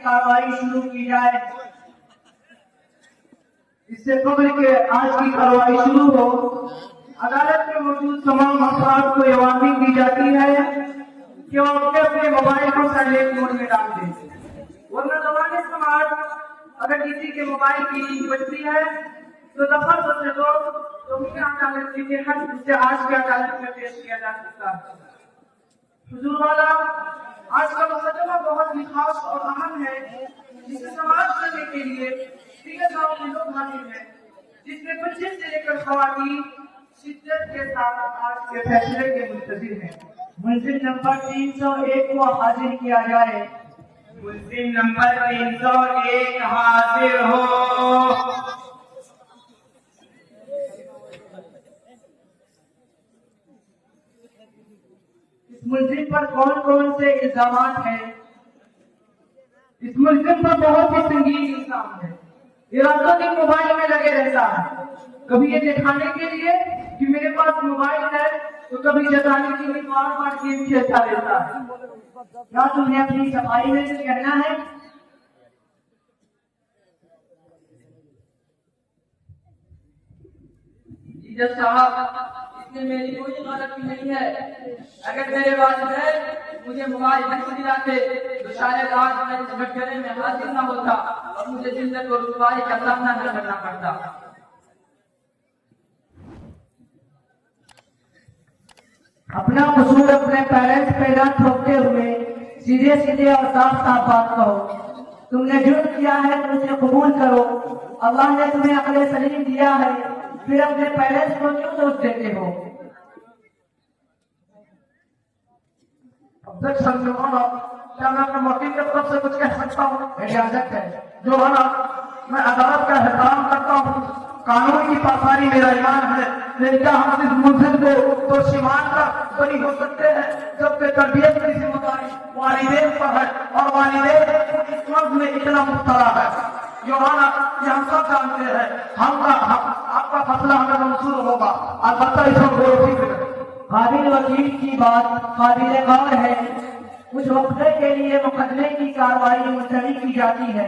कार्रवाई शुरू की जाए। इससे कबल के आज की कार्रवाई शुरू हो, अदालत में मौजूद तमाम अफराद को ये वार्निंग दी जाती है कि वो अपने मोबाइल को साइलेंट मोड में डाल दें, वरना जमाने समाज अगर किसी के मोबाइल की लिंक बजती है तो दफा बदले तो उनके अदालत की बेहद उसे आज की अदालत में पेश किया जा सकता है। हुजूर वाला, आज का मुकदमा बहुत ही खास और अहम है, जिसे समाप्त करने के लिए 3 गाँव के लोग हाजिर हैं, जिसमें बच्चे से लेकर खवातीन शिद्दत के साथ आज के फैसले के मुंतजिर हैं। मुलजिम नंबर 301 को हाजिर किया जाए। मुलजिम नंबर 301 हाजिर हो। इस मुलजिम पर कौन कौन से इल्जामात हैं? इस मुलजिम पर बहुत ही संगीन इल्जाम है। ये रातों दिन मोबाइल में लगे रहता है, कभी ये दिखाने के लिए कि मेरे पास मोबाइल है, तो कभी जताने के लिए बार बार गेम खेलता रहता है। क्या तुम्हें अपनी सफाई में कुछ कहना है? जज साहब, इसमें मेरी कोई गलती नहीं है। अगर मेरे वालिदैन मुझे मोबाइल नहीं दिलाते तो शायद आज मैं इस भटकने में हाजिर न होता और मुझे जिंदगी को रुसवाई का सामना न करना पड़ता। अपना कसूर अपने पेरेंट्स पे न थोपते हुए सीधे सीधे और साफ साफ बात कहो। तुमने जुर्म किया है तो उसे कबूल करो। अल्लाह ने तुम्हें अक्ल सलीम दिया है, फिर अपने पेरेंट्स को क्यों दोष देते हो? अध्यक्ष क्या मैं अपने वकील की तरफ से कुछ कह सकता हूँ? इजाजत है। जो है ना, मैं अदालत का एहतराम करता हूँ, कानून की पासारी मेरा ईमान है, लेकिन क्या हम इस मुलजिम को दोषीमान का बरी हो सकते हैं, जबकि तरबियत की जिम्मेदारी वालिदैन पर है और वालिदैन इस मर्ज में इतना मुब्तला है। जो है ना, ये हम सब जानते हैं। आपका फैसला हमें मंजूर होगा। अलबत्ता इसमें गौर फिक्र है। काबिल वकील की बात काबिल गौर है। कुछ वक्त के लिए मुकदमे की कार्रवाई मुलतवी की जाती है।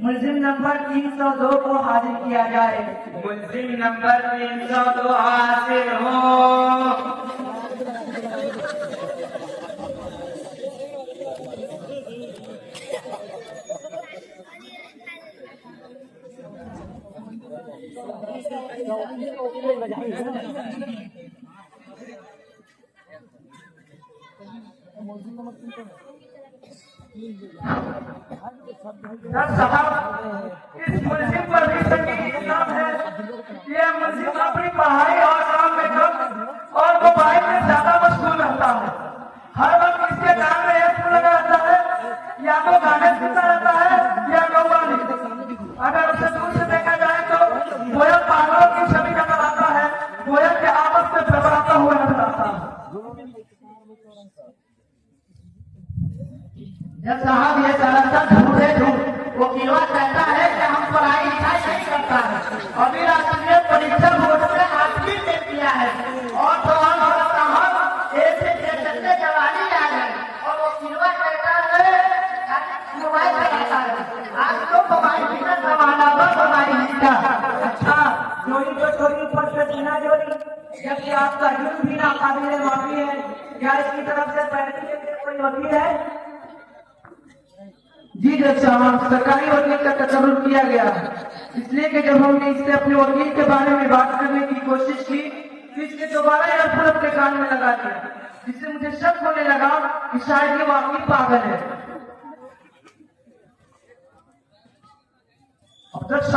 मुलजिम नंबर 302 को हाजिर किया जाए। मुलजिम नंबर 302 हाजिर हो। साहब, इस मुलजिम पर भी संगीन इल्जाम है। ये मुलजिम अपनी पढ़ाई और काम में कम और मोबाइल में ज्यादा मशगूल रहता है। हर वक्त इसके कान में हेडफोन लगा रहता है, या तो गाने सुनता रहता है या कव्वाली। अगर उसे दूर से देखा जाए तो गोया पागलों की छवि नजर आता है, गोया के आपस में बरबराता हुआ नजर आता है। जब साहब ये दरअसल झूठ है, झूठ। वकीलवा कहता है कि हम पढ़ाई लिखाई नहीं करता है, अभी राष्ट्रीय परीक्षा बोर्ड में आखिरी दे दिया है और तो हम ऐसे चलते जवानी आ गए और वकीलवा कहता है मोबाइल चलाता है। आज तो मोबाइल बिना जमाना पर मोबाइल का। अच्छा, चोरी तो चोरी पर से बिना चोरी, जबकि आपका जुर्म भी नाकाबिले माफी है। क्या इसकी तरफ से पहले के कोई वकील है? जी जज साहब, सरकारी वकील का तकर्रुर किया गया है, इसलिए कि जब हमने इससे अपने वकील के बारे में बात करने की कोशिश की तो इसने दोबारा ईयरफोन अपने कान में लगा दिया, जिससे मुझे शक होने लगा कि शायद ये वकील पागल है। अध्यक्ष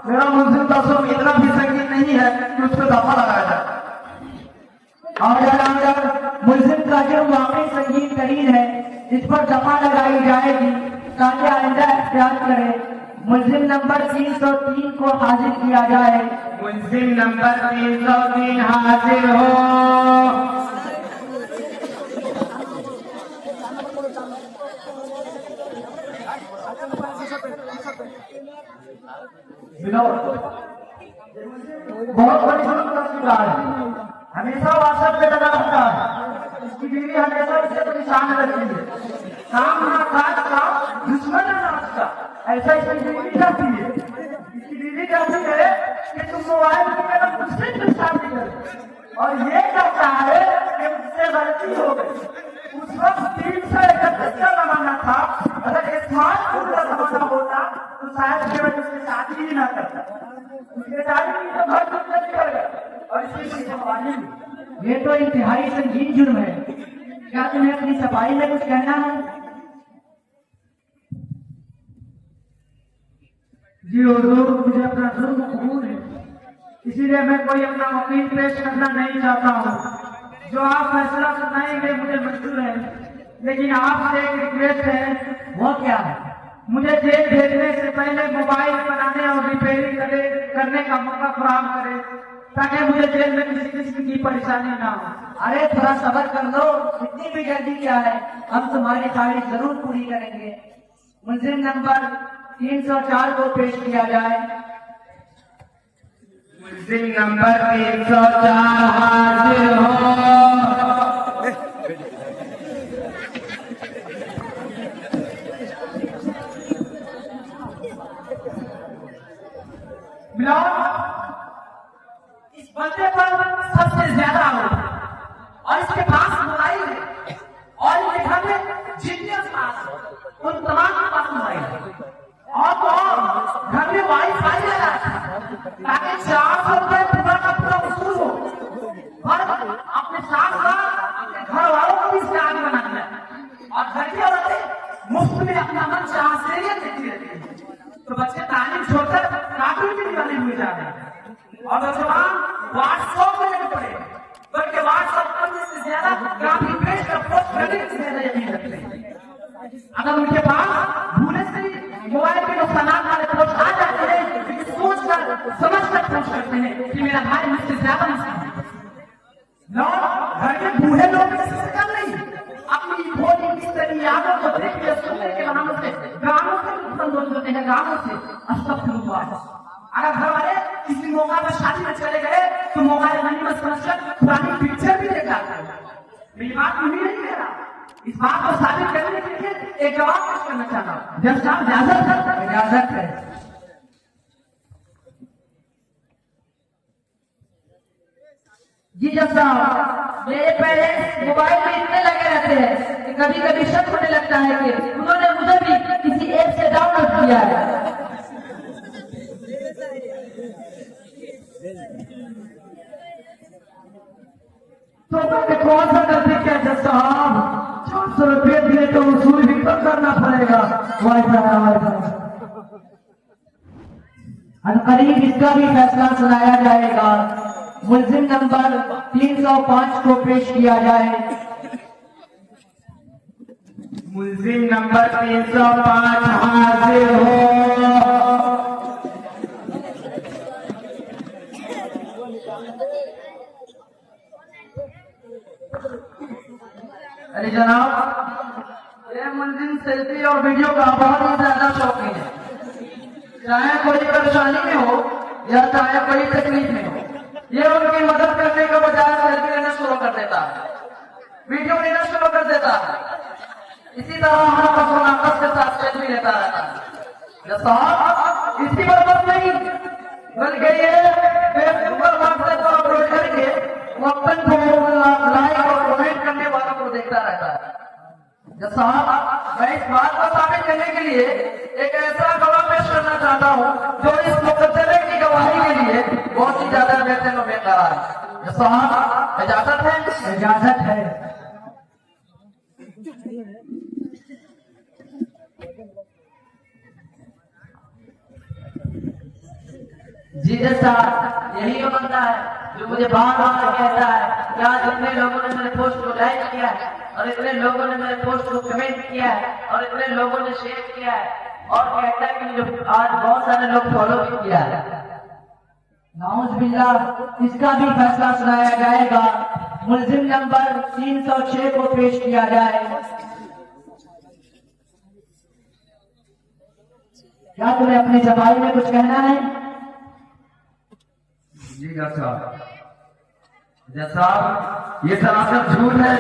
मेरा मुलजिम दासों में इतना भी संगीन नहीं है कि उस पर दफा लगाया जाए। मुलजिम का जुर्म वाकई संगीन तरीन है, इस पर दफा लगाई जाएगी ताकि आइंदा एहतियात करें। मुलजिम नंबर 303 को हाजिर किया जाए। मुलजिम नंबर 303 हाजिर हो। बहुत बड़ी जुर्म का शिकार है, हमेशा व्हाट्सएप पे लगा रहता है। इसकी बीवी हमेशा इससे परेशान रहती है। काम ना काज का दुश्मन है नाच का। ऐसा इसकी बीवी चाहती है, इसकी बीवी चाहती है कि तुम मोबाइल की तरफ मुझसे शादी करो, और ये कहता है कि मुझसे गलती हो गई। उस वक्त 331 का जमाना था, अगर स्मार्टफोन का जमाना होता तो शायद केवल उससे शादी ही ना करता, उसके शादी की तो घर से निकल गया, और इसकी सफाई में। ये तो इंतहाई संगीन जुर्म है। क्या तुम्हें अपनी सफाई में कुछ कहना है? जी हुजूर, मुझे अपना जुर्म कबूल है, इसीलिए मैं कोई अपना वकील पेश करना नहीं चाहता हूँ। जो आप फैसला सुनाएंगे मुझे मंजूर है, लेकिन आपसे एक रिक्वेस्ट है। वो क्या है? मुझे जेल भेजने से पहले मोबाइल बनाने और रिपेयरिंग करने का मौका फराहम करे, ताकि मुझे जेल में किसी किस्म की परेशानी ना हो। अरे थोड़ा सब्र कर लो, इतनी भी जल्दी क्या है, हम तुम्हारी ख्वाहिश जरूर पूरी करेंगे। मुलजिम नंबर 304 को पेश किया जाए। मुलजिम नंबर 304 हाजिर हो। इस बंदे पर सबसे ज्यादा आरोप है, और इसके पास मोबाइल है, और इनके घर में जितने पास उन तमाम के पास मोबाइल है, और तो घर में वाईफाई लगा है, ताकि 400 रुपए पूरा का पूरा वसूल हो, और अपने साथ साथ अपने घर वालों को भी इससे आगे बना दिया, और घर की औरतें मुफ्त में अपना मन चाह सीरियल देखती रहती है। तो बच्चे तालीम छोड़कर कार्टून के दीवाने हुए जा रहे हैं, और नौजवान व्हाट्सएप में लगे पड़े, बल्कि व्हाट्सएप करने से ज्यादा काफी पेज का पोस्ट करने की ज्यादा यकीन रखते हैं। अगर उनके पास भूले से मोबाइल के नुकसानात वाले पोस्ट आ जाते हैं, तो सोच कर समझ कर पोस्ट करते हैं कि मेरा भाई मुझसे ज्यादा मसला है। घर के बूढ़े लोग इससे कम नहीं, अपनी भोली बिस्तरी यादों को देख के सुनने के बहानों से गानों से संतोष होते हैं, गानों से अस्तगफिरुल्लाह। अगर घर वाले किसी मौका पर शादी में चले गए तो मोबाइल गनीमत समझकर पुरानी पिक्चर भी देखा। मेरी बात तुम्हें नहीं कह रहा, इस बात को साबित करने के लिए एक जवाब पेश करना चाहता हूँ। जब साहब इजाजत है। जी जब साहब, मेरे पेरेंट्स मोबाइल में इतने लगे रहते हैं कि कभी कभी शक होने लगता है कि उन्होंने मुझे भी किसी ऐप से डाउनलोड किया है। तो मैंने कौन सा गलती किया जज साहब? 400 रुपये दिए तो वसूल भी तो करना पड़ेगा। अनकरीब इसका भी फैसला सुनाया जाएगा। मुलजिम नंबर 305 को पेश किया जाए। मुलजिम नंबर 305 हाजिर हो। अरे जनाब, ये मुलजिम सेल्फी और वीडियो का बहुत ही ज्यादा शौकीन है। चाहे कोई परेशानी में हो या चाहे कोई तकलीफ में हो, ये उनकी मदद करने के बजाय सेल्फी लेना शुरू कर देता है, वीडियो लेना शुरू कर देता है। इसी तरह हर मुनाफत के साथ सेल्फी लेता रहता है। साहब, इसकी बर्बाद नहीं, बल्कि ये फेसबुक और व्हाट्सएप पर अपलोड करके वक्तन को लाइक और कमेंट करने वालों को देखता रहता है। साहब, मैं इस बात को साबित करने के लिए एक ऐसा गवाह पेश करना चाहता हूँ जो इस मुकदमे की गवाही के लिए बहुत ही ज्यादा बेहतर और बेकार है। साहब, इजाजत है? इजाजत है। जी साहब, यही वो बंदा है जो मुझे बार बार कहता है कि आज इतने लोगों ने मेरे पोस्ट को लाइक किया है, और इतने लोगों ने मेरे पोस्ट को कमेंट किया है, और इतने लोगों ने शेयर किया है, और कहता है कि मुझे आज बहुत सारे लोग फॉलो भी किया है। नाउज़ बिल्लाह, इसका भी फैसला सुनाया जाएगा। मुलजिम नंबर 306 को पेश किया जाए। क्या तुम्हें अपनी सफाई में कुछ कहना है? जी जज साहब, ये सरासर झूठ है।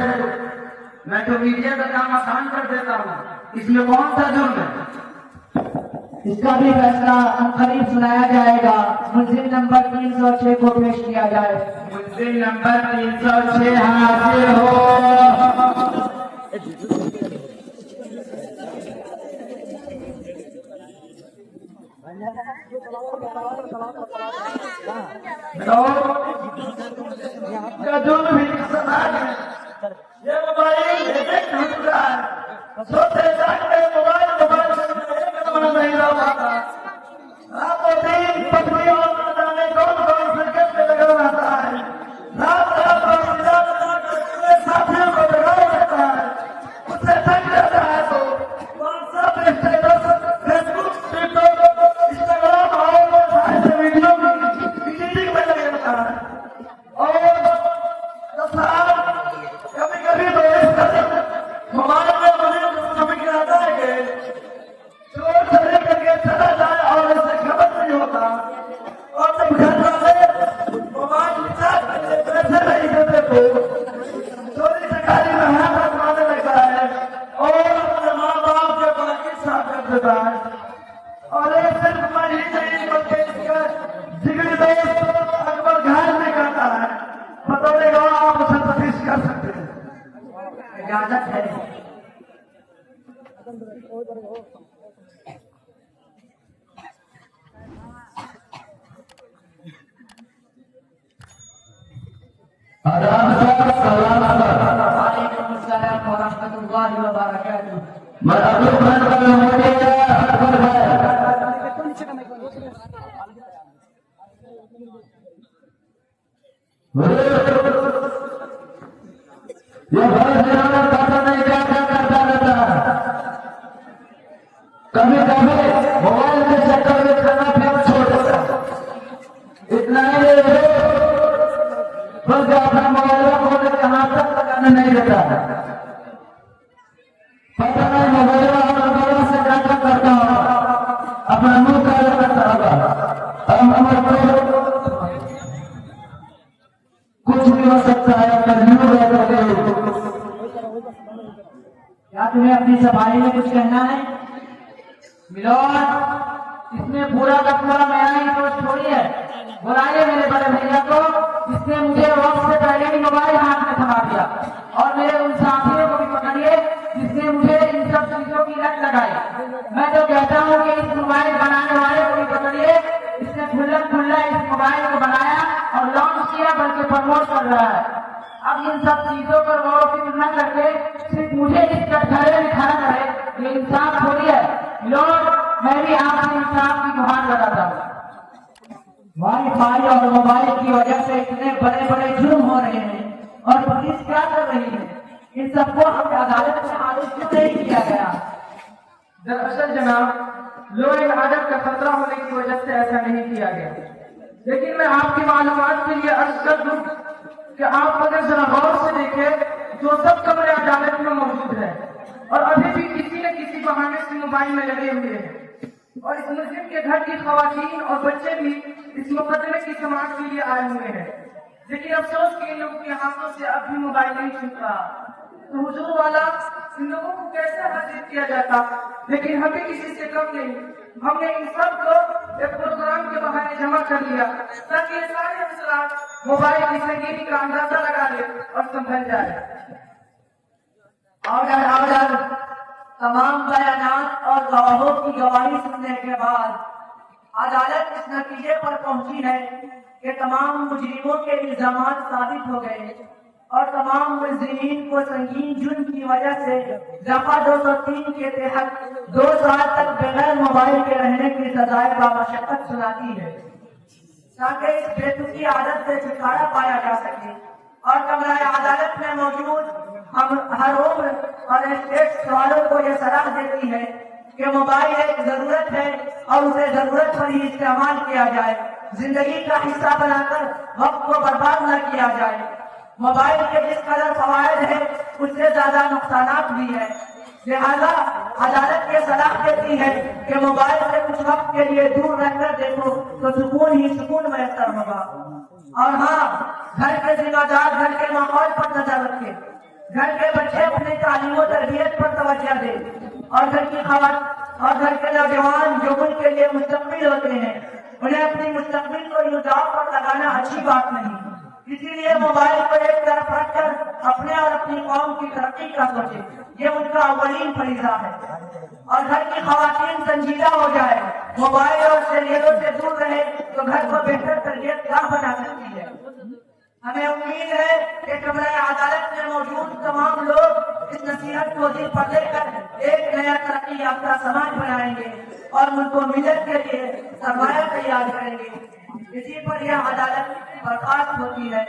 मैं तो मीडिया का काम आसान कर देता हूँ, इसमें कौन सा जुर्म है? इसका भी फैसला अनकरीब सुनाया जाएगा। मुल्जिम नंबर 306 को पेश किया जाए। मुल्जिम नंबर 306 हाजिर हो। जो भी समाज है ये मोबाइल सोते जागते मोबाइल से नहीं रह पाता। रात और दिन पत्नी और जाने कौन से कैसे लगा रहता है। रात साथियों को लगाया रहता है, उससे थक जाता है तो WhatsApp, status, Facebook, TikTok, Instagram और सारे वीडियो एडिटिंग में लग जाता है। और कभी कभी तो इस तरह मोबाइल में मुझे समझ में आता है कि चोर चले करके चला जाए और इससे खबर नहीं होता। और जब घर वाले मोबाइल पैसे नहीं देते तो चोरी चकारी में हाथ रखवाने लगता है और अपने माँ बाप के बाकी साफ कर देता है। और एक सिर्फ मैं ही नहीं बल्कि इसका जिगरी दोस्त अकबर घायल में करता है। बतौलेगा आप उसे तफ्तीश कर सकते हैं। इजाजत है। वालेकुम अस्सलाम व रहमतुल्लाहि व बरकातुहू। कभी कभी मोबाइल के चक्कर में खाना पीना छोड़ देता। इतना ही नहीं बस अपना मोबाइल खोल के हाथ तक लगाने नहीं देता। पता नहीं मोबाइल से क्या क्या करता होगा, अपना मुंह काला करता होगा। कुछ भी हो सकता है। क्या तुम्हें अपनी सफाई में कुछ कहना है? मिलोन, इसमें पूरा का पूरा मेरा ही दोष थोड़ी है। बुलाइए मेरे बड़े भैया को, जिसने मुझे वक्त से पहले ही मोबाइल हाथ में थमा दिया। और मेरे उन साथियों को भी पकड़िए जिसने मुझे इन सब चीजों की लत लगाई। मैं तो कहता हूँ कि इस मोबाइल बनाने वाले को भी पकड़िए, इसने खुल्ला खुल्ला इस मोबाइल को बनाया और लॉन्च किया, बल्कि प्रमोट कर रहा है। अब इन सब चीजों पर गौर फिक्र न करके सिर्फ मुझे इस कटघरे में खड़ा करे, ये इंसाफ थोड़ी है। लोग, मैं भी आपसे इंसाफ की गुहार लगाता हूँ। वाईफाई और मोबाइल की वजह से इतने बड़े बड़े जुर्म हो रहे हैं और पुलिस क्या कर रही है? इन सबको हम अदालत में आदेश क्यों नहीं किया गया? दरअसल जनाब, लो एंड ऑर्डर का खतरा होने की वजह से ऐसा नहीं किया गया। लेकिन मैं आपकी मालूमात के लिए अर्ज कर दूं कि आप अगर जरा गौर से देखें जो सब कमरे अदालत में मौजूद है और अभी भी किसी न किसी बहाने से मोबाइल में लगे हुए हैं। और इस मुल्जिम के घर की खवातीन और बच्चे भी इस मुकदमे की समाअत के लिए आए हुए हैं। लेकिन अफसोस कि इन लोगों के हाथों से अब भी मोबाइल नहीं छूट रहा। तो हुजूर वाला, इन लोगों को कैसे हाजिर किया जाता? लेकिन हम भी किसी से कम नहीं। हमने इन सब को एक प्रोग्राम के बहाने जमा कर लिया ताकि ये सारे अफसरात मोबाइल की संगीनी का अंदाजा लगा ले और संभल जाए। ऑर्डर। तमाम बयानात और गवाहों की गवाही सुनने के बाद अदालत इस नतीजे पर पहुंची है कि तमाम मुजरिमों के इल्जामात साबित हो गए और तमाम मुजरिमीन को संगीन जुर्म की वजह से दफा 203 के तहत 2 साल तक बगैर मोबाइल के रहने की सजाए बामशक्कत सुनाती है, ताकि इस बेतुकी आदत से छुटकारा पाया जा सके। और कमरा अदालत में मौजूद हम हर उम्र और स्टेट वालों को यह सलाह देती है कि मोबाइल एक जरूरत है और उसे जरूरत पर ही इस्तेमाल किया जाए। जिंदगी का हिस्सा बनाकर वक्त को बर्बाद न किया जाए। मोबाइल के जिस कदर फवायद है उससे ज्यादा नुकसानात भी है। लिहाजा अदालत ये सलाह देती है कि मोबाइल से कुछ वक्त के लिए दूर रहकर देखो तो सुकून ही सुकून मैसर होगा। और हाँ, घर के जिम्मेदार घर के माहौल पर नजर रखे, घर के बच्चे अपनी तालीम और तरबियत पर तवज्जो दे। और घर की खवात और घर के नौजवान जो मुल्क के लिए मुस्तकबिल होते हैं, उन्हें अपनी मुस्तकबिल को युद्धाव पर लगाना अच्छी बात नहीं। इसीलिए मोबाइल को एक तरफ रखकर अपने और अपनी कौम की तरक्की का सोचे, ये उनका अव्वलीन फरीजा है। और घर की खवातीन संजीदा हो जाए, मोबाइल और सीरियलों से दूर रहे तो घर को बेहतर तरबियतगाह बना सकती है। हमें उम्मीद है कि कमरे अदालत में मौजूद तमाम लोग इस नसीहत को दिल पर लेकर एक नया तरक्की याफ्ता समाज बनाएंगे और मुल्क को मिलत के लिए सरमाया तैयार करेंगे। इसी पर यह अदालत बर्खास्त होती है।